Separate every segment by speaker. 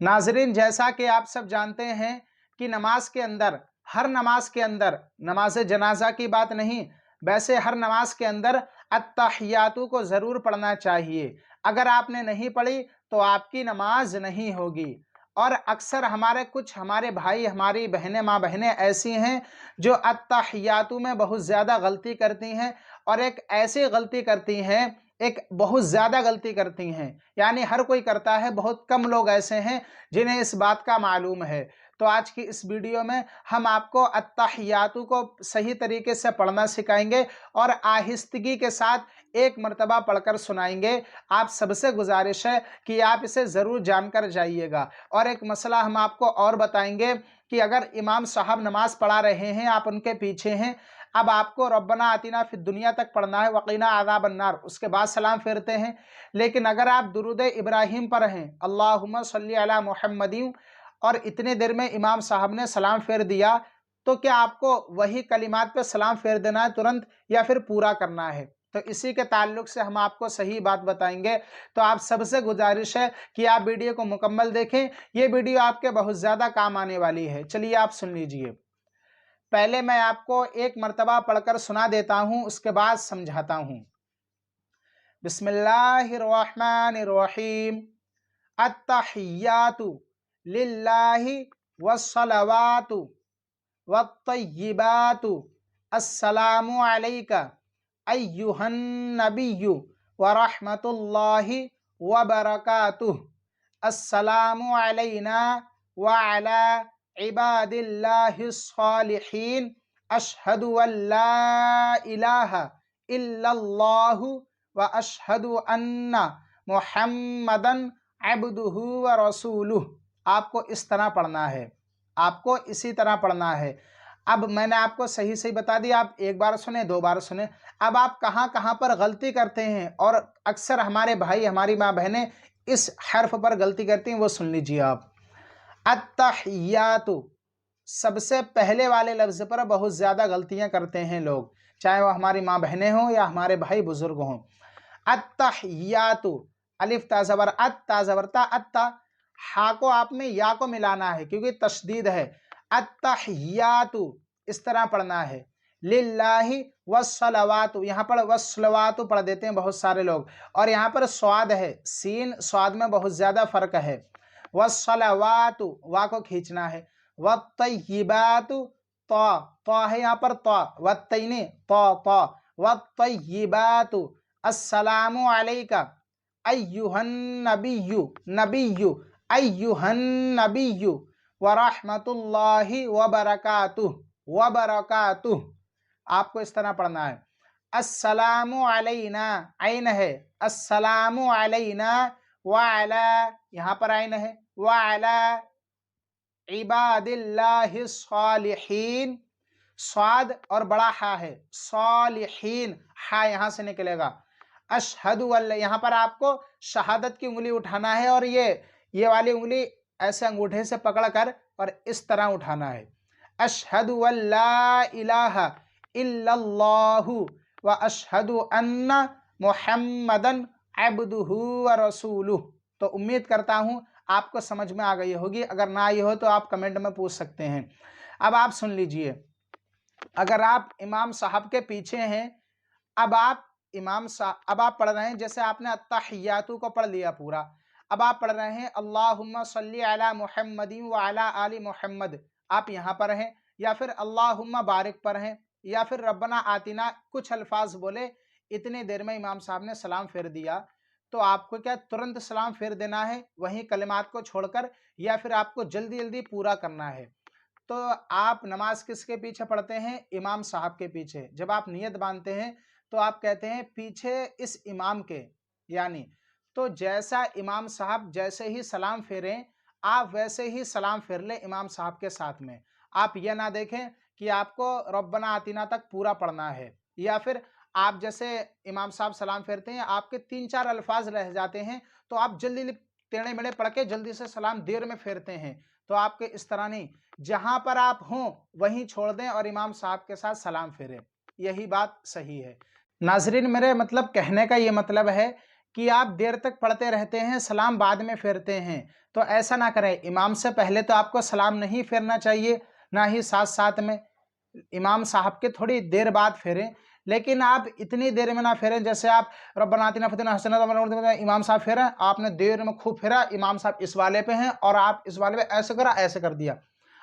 Speaker 1: नाजरीन, जैसा कि आप सब जानते हैं कि नमाज के अंदर, हर नमाज के अंदर, नमाज जनाजा की बात नहीं, वैसे हर नमाज के अंदर अत्तहियातु को ज़रूर पढ़ना चाहिए। अगर आपने नहीं पढ़ी तो आपकी नमाज नहीं होगी। और अक्सर हमारे भाई, हमारी बहनें, माँ बहनें ऐसी हैं जो अत्तहियातु में बहुत ज़्यादा गलती करती हैं, और एक ऐसी गलती करती हैं, एक बहुत ज़्यादा गलती करती हैं, यानी हर कोई करता है, बहुत कम लोग ऐसे हैं जिन्हें इस बात का मालूम है। तो आज की इस वीडियो में हम आपको अत्तहियातु को सही तरीके से पढ़ना सिखाएंगे और आहिस्तगी के साथ एक मर्तबा पढ़कर सुनाएंगे। आप सबसे गुजारिश है कि आप इसे ज़रूर जानकर जाइएगा। और एक मसला हम आपको और बताएंगे कि अगर इमाम साहब नमाज पढ़ा रहे हैं, आप उनके पीछे हैं, अब आपको रब्बना आतिना फिद दुनिया तक पढ़ना है, वक़ीना अज़ाबन्नार, उसके बाद सलाम फेरते हैं। लेकिन अगर आप दुरूद इब्राहिम पर हैं, अल्लाहुम्मा सल्ली अला मुहम्मदिन, और इतने देर में इमाम साहब ने सलाम फेर दिया, तो क्या आपको वही कलिमात पे सलाम फेर देना है तुरंत, या फिर पूरा करना है? तो इसी के ताल्लुक से हम आपको सही बात बताएंगे। तो आप सबसे गुजारिश है कि आप वीडियो को मुकम्मल देखें, ये वीडियो आपके बहुत ज़्यादा काम आने वाली है। चलिए आप सुन लीजिए। पहले मैं आपको एक मर्तबा पढ़कर सुना देता हूँ, उसके बाद समझाता हूँ। बिस्मिल्लाहिर्रहमानिर्रहीम। अत्तहियातु लिल्लाहि वस्सलवातु वत्तय्यिबातु अस्सलामु अलैका अय्युहन नबिय्यु व रहमतुल्लाहि व बरकातुहु। अस्सलामु अलैना व अला इबादिल्लाहिस सालिहीन। अशहदु अल्ला इलाहा इल्लल्लाहु व अशहदु अन्ना मुहम्मदन अब्दुहु व रसूलुहु। आपको इस तरह पढ़ना है, आपको इसी तरह पढ़ना है। अब मैंने आपको सही सही बता दिया, आप एक बार सुने, दो बार सुने। अब आप कहाँ कहाँ पर गलती करते हैं, और अक्सर हमारे भाई, हमारी माँ बहनें इस हर्फ पर गलती करती हैं, वो सुन लीजिए आप। अत्तहियातु, सबसे पहले वाले लफ्ज़ पर बहुत ज़्यादा गलतियाँ करते हैं लोग, चाहे वो हमारी माँ बहनें हों या हमारे भाई बुजुर्ग हों। अत्तहियातु, अलिफ ता ज़बर, अत्ता ज़बर ता, अत्ता, हा को आपने या को मिलाना है क्योंकि तशदीद है। अत्तहियातु इस तरह पढ़ना है। लिल्लाहि वस्सलवातु, यहाँ पर वस्सलवातु पढ़ देते हैं बहुत सारे लोग, और यहाँ पर स्वाद है, सीन स्वाद में बहुत ज़्यादा फ़र्क है। वस्सलवातु, वा को खींचना है। वत्तय्यिबातु, तो है यहाँ पर तो, वत्तैनी तो, वत्तय्यिबातु। अस्सलामु अलैका अय्युहन नबिय्यु, नबिय्यु, अय्युहन नबिय्यु व रहमतुल्लाहि व बरकातुहु, व बरकातुहु। आपको इस तरह पढ़ना है। अस्सलामु अलैना, ऐन है, अस्सलामु अलैना व अला, यहाँ पर ऐन है, व अला इबादिल्लाहि सालिहीन। स्वाद और बड़ा हा है, सालिहीन, हा यहाँ से निकलेगा। अशहदु अल्ला, यहाँ पर आपको शहादत की उंगली उठाना है, और ये वाली उंगली ऐसे अंगूठे से पकड़कर और इस तरह उठाना है। अशहदु अल्ला इलाहा इल्लल्लाहु व अशहदु अन्ना मुहम्मदन अब्दुहु व रसूलुहु। तो उम्मीद करता हूँ आपको समझ में आ गई होगी, अगर ना आई हो तो आप कमेंट में पूछ सकते हैं। अब आप सुन लीजिए, अगर आप इमाम साहब के पीछे हैं, अब आप पढ़ रहे हैं, जैसे आपने अत्तहियातु को पढ़ लिया पूरा, अब आप पढ़ रहे हैं अल्लाहुम्मा सल्ली अला मुहम्मदिन व अला आलि मुहम्मद, आप यहाँ पर हैं, या फिर अल्लाहुम्मा बारिक पर हैं, या फिर रब्बना आतिना, कुछ अल्फाज बोले, इतनी देर में इमाम साहब ने सलाम फेर दिया, तो आपको क्या तुरंत सलाम फेर देना है वहीं कलिमात को छोड़कर, या फिर आपको जल्दी जल्दी पूरा करना है? तो आप नमाज किसके पीछे पढ़ते हैं? इमाम साहब के पीछे। जब आप नियत बांधते हैं तो आप कहते हैं पीछे इस इमाम के, यानी तो जैसा इमाम साहब जैसे ही सलाम फेरें, आप वैसे ही सलाम फेर लें इमाम साहब के साथ में। आप यह ना देखें कि आपको रब्बना आतिना तक पूरा पढ़ना है, या फिर आप जैसे इमाम साहब सलाम फेरते हैं, आपके 3-4 अल्फाज रह जाते हैं, तो आप जल्दी टेढ़े मेढ़े पढ़ के जल्दी से सलाम देर में फेरते हैं। तो आपके इस तरह नहीं, जहां पर आप हों वहीं छोड़ दें और इमाम साहब के साथ सलाम फेरें, यही बात सही है। नाजरीन, मेरे मतलब कहने का ये मतलब है کہ آپ دیر تک پڑھتے رہتے ہیں، سلام بعد میں پھیرتے ہیں، تو ایسا نہ کریں۔ امام سے پہلے تو آپ کو سلام نہیں پھیرنا چاہیے، نہ ہی ساتھ ساتھ میں امام صاحب کے تھوڑی دیر بعد پھیریں، لیکن آپ اتنی دیر میں نہ پھیریں جیسے آپ ربنا آتنا فی الدنیا حسنۃ امام صاحب پھیریں، آپ نے دیر میں خوب پھیرا، امام صاحب اس والے پہ ہیں اور آپ اس والے پہ ایسے کرا، ایسے کر دیا،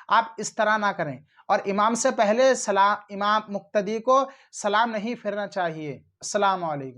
Speaker 1: آپ اس طرح نہ کریں۔ اور امام سے پہلے امام مقتدی کو سلام نہیں پھیرنا چاہیے۔ السلام علیکم۔